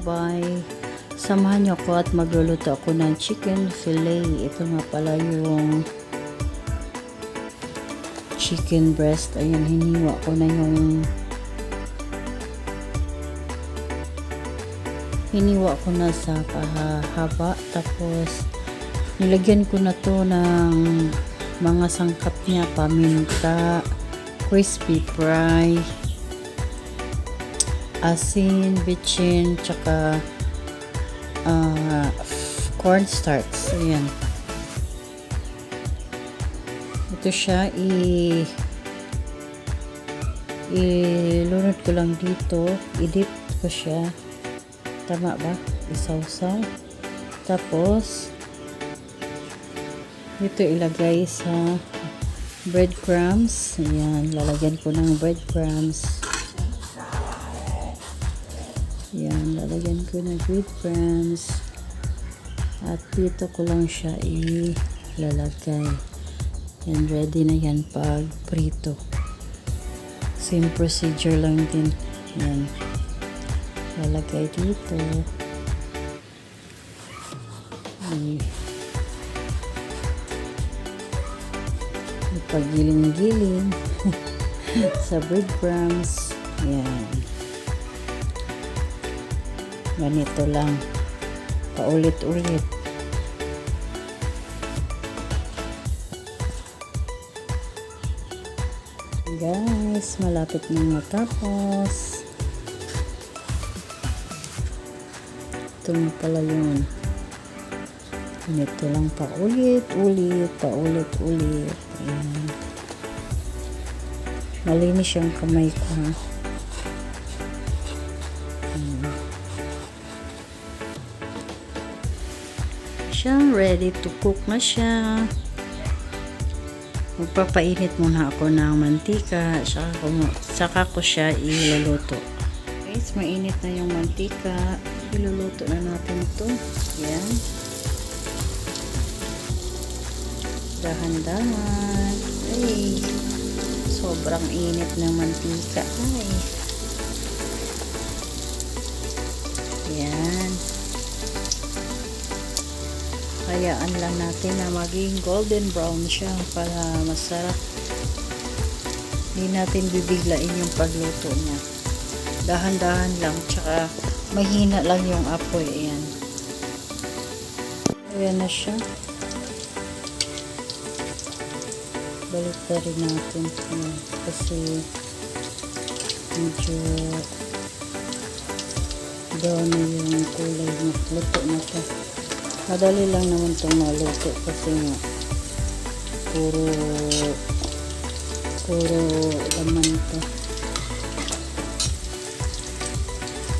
bye-bye. Samahan niyo ako at magluluto ako ng chicken fillet. Ito nga pala yung chicken breast. Ayan, hiniwa ko na sa kahaba. Tapos nilagyan ko na to ng mga sangkap niya, paminta, crispy fry, asin, bitchin, tsaka cornstarch. Ayan. Ito siya, ilunod ko lang dito, i-dip ko siya. Tama ba? Isawsaw. Tapos dito ilagay sa breadcrumbs. Ayan, lalagyan ko ng breadcrumbs. Ayan, lalagyan ko ng breadcrumbs. At dito ko lang siya ilalagay. And ready na yan pag prito. Same procedure lang din. Ayan. Lalagay dito. Paggiling-giling sa breadcrumbs. Ayan. Ganito lang. Paulit-ulit. Guys, malapit na matapos. Ito na pala yun. Ganito lang paulit-ulit. Ayan. Malinis yung kamay ko, ha. Siya, ready to cook na siya. Magpapainit muna ako ng mantika, saka ko siya iluluto. Guys, mainit na yung mantika. Iluluto na natin ito. Yan. Dahan-dahan. Ay, sobrang init ng mantika. Ay. Yan. Hayaan lang natin na maging golden brown siya para masarap. Hindi natin bibiglain yung pagluto niya. Dahan-dahan lang, tsaka mahina lang yung apoy. Ayan. Ayan na siya. Balik na rin natin. Ayan. Kasi medyo brown na yung kulay na. Luto na siya. Madali lang naman itong maluto kasi nga puro laman ito.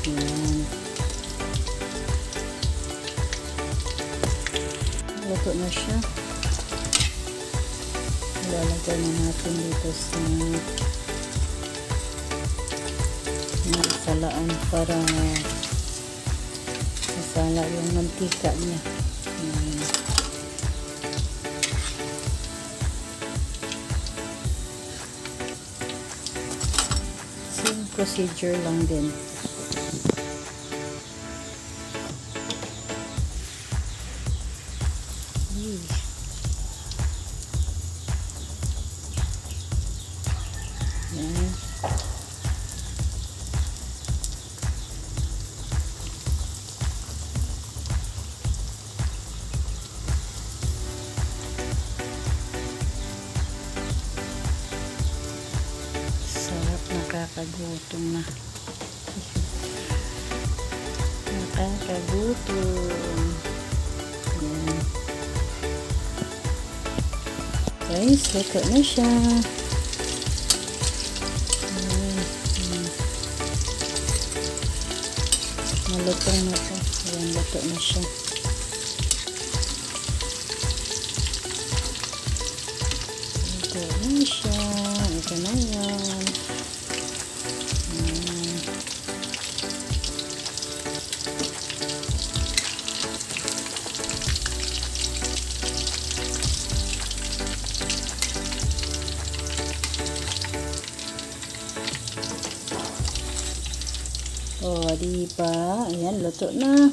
Ayan. Luto na siya. Ilalagay na natin dito sa salaan para masala yung mantika niya. Same procedure lang din. Yan. Nakakagutom na. Nakakagutom. Yan. Guys, luto na siya. Malutong na ito. Ayan, luto na siya. Luto na siya. Ito na yan. Oh, Diba? Ayan, luto na.